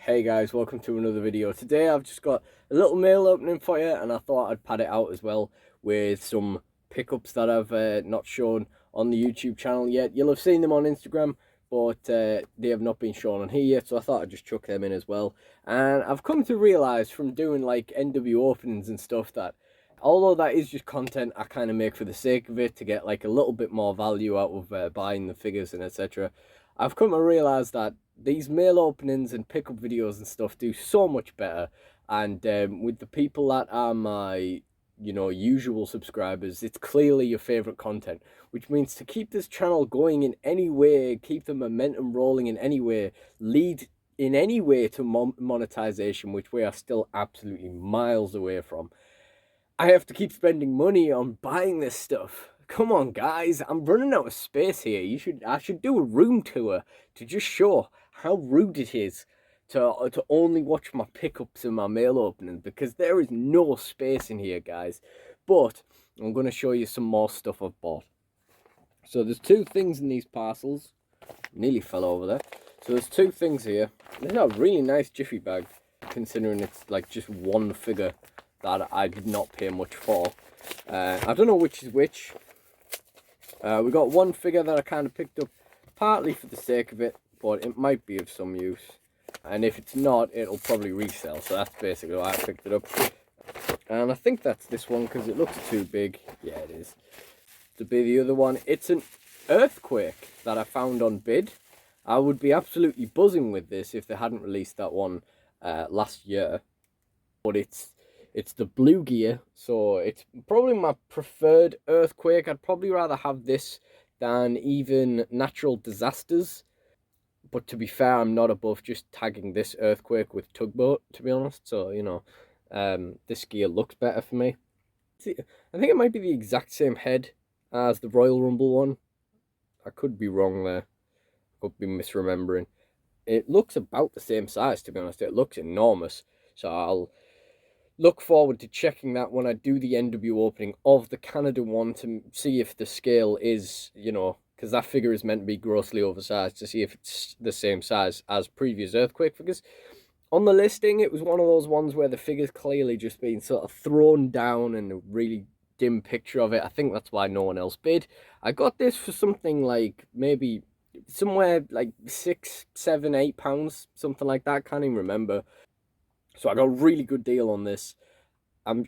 Hey guys, welcome to another video. Today I've just got a little mail opening for you, and I thought I'd pad it out as well with some pickups that I've not shown on the YouTube channel yet. You'll have seen them on Instagram, but they have not been shown on here yet, so I thought I'd just chuck them in as well. And I've come to realise from doing like NW openings and stuff that although that is just content I kind of make for the sake of it to get like a little bit more value out of buying the figures and etc. I've come to realise that these mail openings and pickup videos and stuff do so much better, and with the people that are my usual subscribers, it's clearly your favorite content, which means to keep this channel going in any way, keep the momentum rolling in any way, lead in any way to monetization, which we are still absolutely miles away from, I have to keep spending money on buying this stuff. Come on, guys, I'm running out of space here. I should do a room tour to just show how rude it is to only watch my pickups and my mail openings, because there is no space in here, guys. But I'm going to show you some more stuff I've bought. So there's two things in these parcels. Nearly fell over there. So there's two things here. This is a really nice jiffy bag, considering it's like just one figure that I did not pay much for. I don't know which is which. We got one figure that I kind of picked up partly for the sake of it, but it might be of some use. And if it's not, it'll probably resell. So that's basically why I picked it up. And I think that's this one because it looks too big. Yeah, it is. To be the other one, it's an earthquake that I found on bid. I would be absolutely buzzing with this if they hadn't released that one last year. But it's the blue gear, so it's probably my preferred earthquake. I'd probably rather have this than even natural disasters. But to be fair, I'm not above just tagging this earthquake with tugboat, to be honest. So, this gear looks better for me. I think it might be the exact same head as the Royal Rumble one. I could be wrong there. I could be misremembering. It looks about the same size, to be honest. It looks enormous. So I'll look forward to checking that when I do the NW opening of the Canada one to see if the scale is, because that figure is meant to be grossly oversized, to see if it's the same size as previous earthquake figures. On the listing, it was one of those ones where the figure's clearly just been sort of thrown down and a really dim picture of it. I think that's why no one else bid. I got this for something like maybe somewhere like £6, £7, £8, something like that. Can't even remember. So I got a really good deal on this.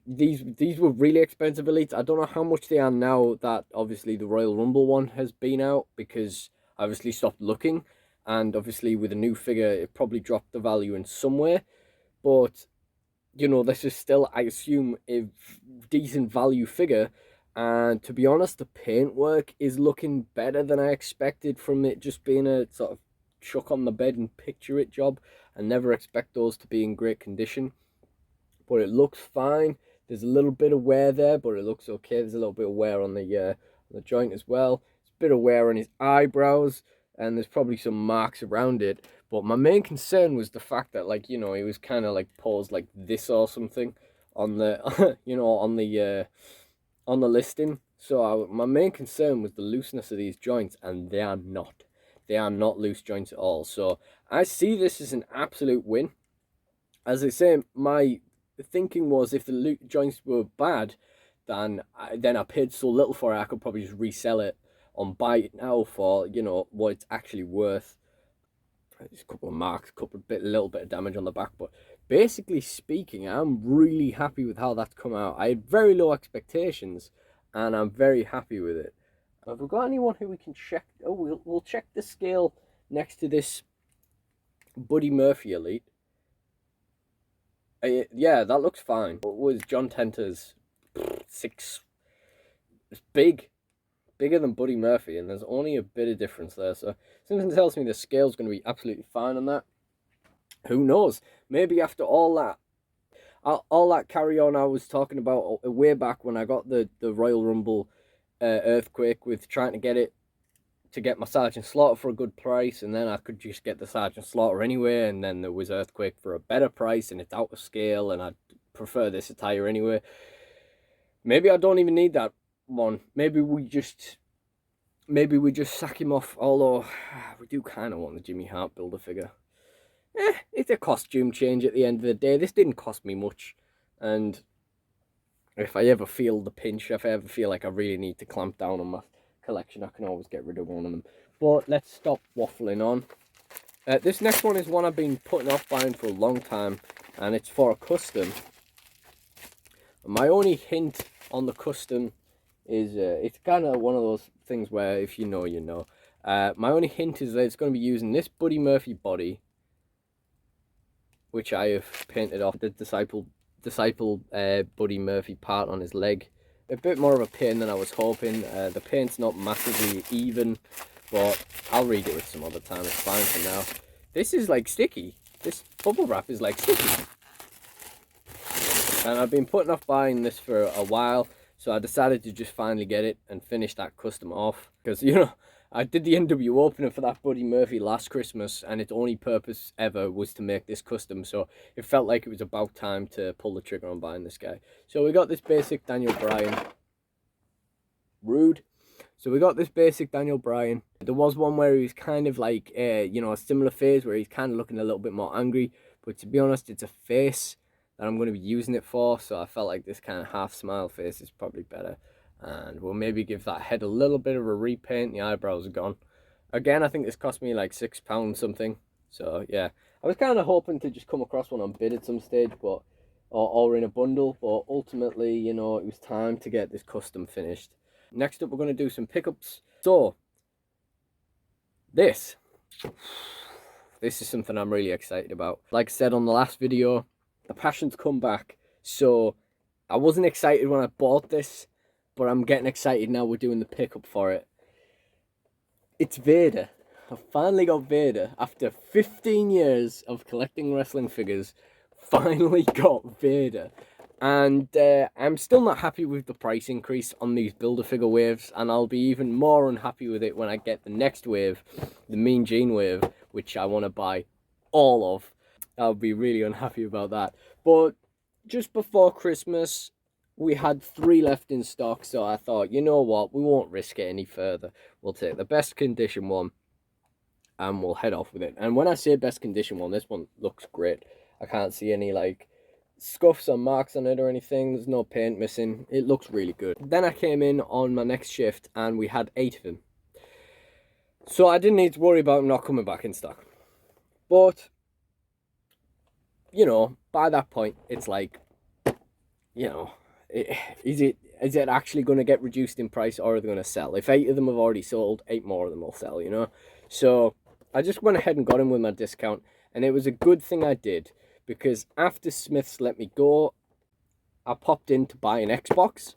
These were really expensive elites. I don't know how much they are now that obviously the Royal Rumble one has been out, because I obviously stopped looking, and obviously with a new figure it probably dropped the value in some way. But this is still, I assume, a decent value figure. And to be honest, the paintwork is looking better than I expected from it just being a sort of chuck on the bed and picture it job. I never expect those to be in great condition, but it looks fine. There's a little bit of wear there, but it looks okay. There's a little bit of wear on the joint as well. There's a bit of wear on his eyebrows, and there's probably some marks around it. But my main concern was the fact that, he was kind of like posed like this or something on the on the listing. So my main concern was the looseness of these joints, and they are not. They are not loose joints at all. So I see this as an absolute win. As I say, my thinking was if the joints were bad, then I paid so little for it, I could probably just resell it on buy it now for, what it's actually worth. Just a couple of marks, a little bit of damage on the back. But basically speaking, I'm really happy with how that's come out. I had very low expectations, and I'm very happy with it. Have we got anyone who we can check? Oh, we'll check the scale next to this Buddy Murphy Elite. Yeah, that looks fine. What was John Tenter's 6? It's bigger than Buddy Murphy, and there's only a bit of difference there. So something tells me the scale's going to be absolutely fine on that. Who knows? Maybe after all that carry on I was talking about way back when I got the Royal Rumble earthquake, with trying to get my Sergeant Slaughter for a good price, and then I could just get the Sergeant Slaughter anyway, and then there was earthquake for a better price, and it's out of scale, and I prefer this attire anyway. Maybe I don't even need that one. Maybe we just sack him off, although we do kind of want the Jimmy Hart Builder figure. it's a costume change at the end of the day. This didn't cost me much, and if I ever feel the pinch, if I ever feel like I really need to clamp down on my collection, I can always get rid of one of them. But let's stop waffling on. This next one is one I've been putting off buying for a long time, and it's for a custom. My only hint on the custom is, it's kind of one of those things where if you know, you know. My only hint is that it's going to be using this Buddy Murphy body, which I have painted off the disciple Buddy Murphy part on his leg. A bit more of a pain than I was hoping. The paint's not massively even, but I'll redo it some other time. It's fine for now. This is like sticky. This bubble wrap is like sticky. And I've been putting off buying this for a while, so I decided to just finally get it and finish that custom off. Because, you know, I did the NW opener for that Buddy Murphy last Christmas, and its only purpose ever was to make this custom, so it felt like it was about time to pull the trigger on buying this guy. So we got this basic Daniel Bryan. Rude. So we got this basic Daniel Bryan. There was one where he was kind of like, you know, a similar phase where he's kind of looking a little bit more angry, but to be honest, it's a face that I'm going to be using it for, so I felt like this kind of half smile face is probably better. And we'll maybe give that head a little bit of a repaint. The eyebrows are gone. Again, I think this cost me like £6 something. So yeah, I was kind of hoping to just come across one on bid at some stage, but or in a bundle. But ultimately, you know, it was time to get this custom finished. Next up, we're going to do some pickups. So this is something I'm really excited about. Like I said on the last video, the passion's come back. So I wasn't excited when I bought this, but I'm getting excited now we're doing the pickup for it. It's Vader. I finally got Vader. After 15 years of collecting wrestling figures, finally got Vader. And I'm still not happy with the price increase on these Build-A-Figure waves, and I'll be even more unhappy with it when I get the next wave, the Mean Gene wave, which I want to buy all of. I'll be really unhappy about that. But just before Christmas, we had 3 left in stock, so I thought, you know what, we won't risk it any further. We'll take the best condition one, and we'll head off with it. And when I say best condition one, this one looks great. I can't see any, like, scuffs or marks on it or anything. There's no paint missing. It looks really good. Then I came in on my next shift, and we had 8 of them. So I didn't need to worry about them not coming back in stock. But, you know, by that point, it's like, you know, is it actually going to get reduced in price, or are they going to sell? If 8 of them have already sold, 8 more of them will sell, you know? So I just went ahead and got them with my discount, and it was a good thing I did, because after Smiths let me go, I popped in to buy an Xbox,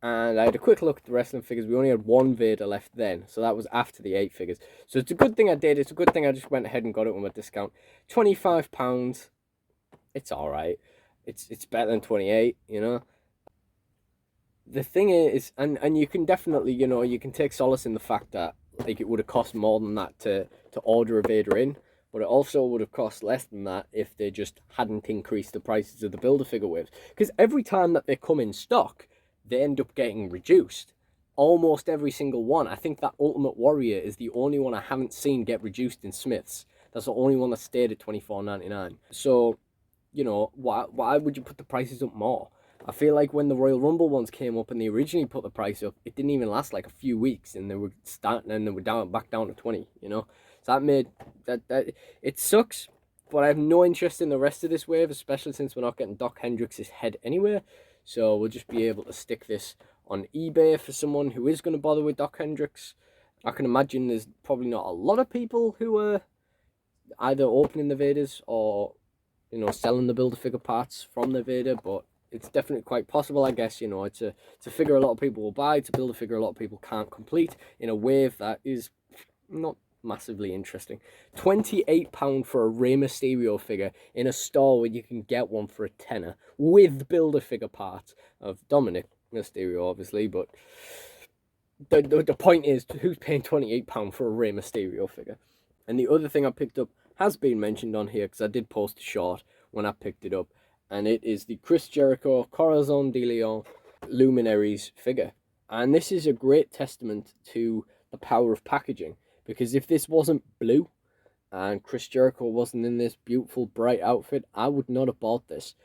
and I had a quick look at the wrestling figures. We only had 1 Vader left then, so that was after the 8 figures. So it's a good thing I did. It's a good thing I just went ahead and got it with my discount. £25. It's all right. It's better than 28, you know? The thing is, and you can definitely, you know, you can take solace in the fact that, like, it would have cost more than that to order a Vader in, but it also would have cost less than that if they just hadn't increased the prices of the Build-A-Figure waves. Because every time that they come in stock, they end up getting reduced. Almost every single one. I think that Ultimate Warrior is the only one I haven't seen get reduced in Smiths. That's the only one that stayed at $24.99. So, you know, why would you put the prices up more? I feel like when the Royal Rumble ones came up and they originally put the price up, it didn't even last like a few weeks, and they were starting and they were back down to 20, you know? So that made that it sucks, but I have no interest in the rest of this wave, especially since we're not getting Doc Hendricks' head anywhere. So we'll just be able to stick this on eBay for someone who is going to bother with Doc Hendricks. I can imagine there's probably not a lot of people who are either opening the Vaders or, you know, selling the Build-A-Figure parts from the Vader, but it's definitely quite possible, I guess. You know, it's a figure a lot of people will buy, it's a Build-A-Figure a lot of people can't complete in a wave that is not massively interesting. £28 for a Rey Mysterio figure in a store where you can get one for a tenner with Build-A-Figure parts of Dominic Mysterio, obviously, but the point is, who's paying £28 for a Rey Mysterio figure? And the other thing I picked up has been mentioned on here, because I did post a short when I picked it up, and it is the Chris Jericho Corazon de Leon Luminaries figure. And this is a great testament to the power of packaging, because if this wasn't blue and Chris Jericho wasn't in this beautiful, bright outfit, I would not have bought this.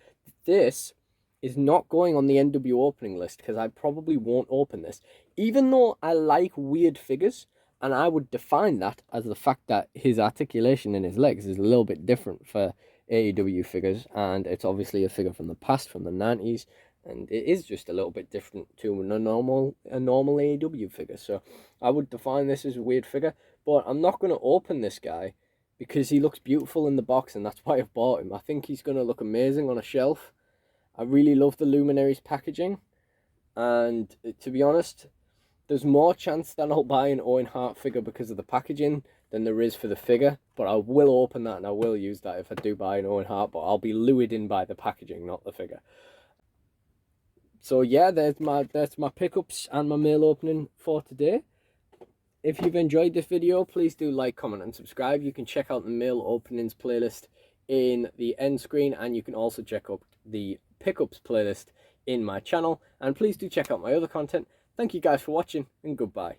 This is not going on the NW opening list because I probably won't open this. Even though I like weird figures, and I would define that as the fact that his articulation in his legs is a little bit different for AEW figures, and it's obviously a figure from the past, from the 90s, and it is just a little bit different to a normal AEW figure. So I would define this as a weird figure, but I'm not going to open this guy because he looks beautiful in the box, and that's why I've bought him. I think he's going to look amazing on a shelf. I really love the Luminaries packaging, and to be honest, there's more chance that I'll buy an Owen Hart figure because of the packaging than there is for the figure, but I will open that and I will use that if I do buy an Owen Hart, but I'll be lured in by the packaging, not the figure. So yeah, there's my pickups and my mail opening for today. If you've enjoyed this video, please do like, comment and subscribe. You can check out the mail openings playlist in the end screen, and you can also check out the pickups playlist in my channel, and please do check out my other content. Thank you guys for watching, and goodbye.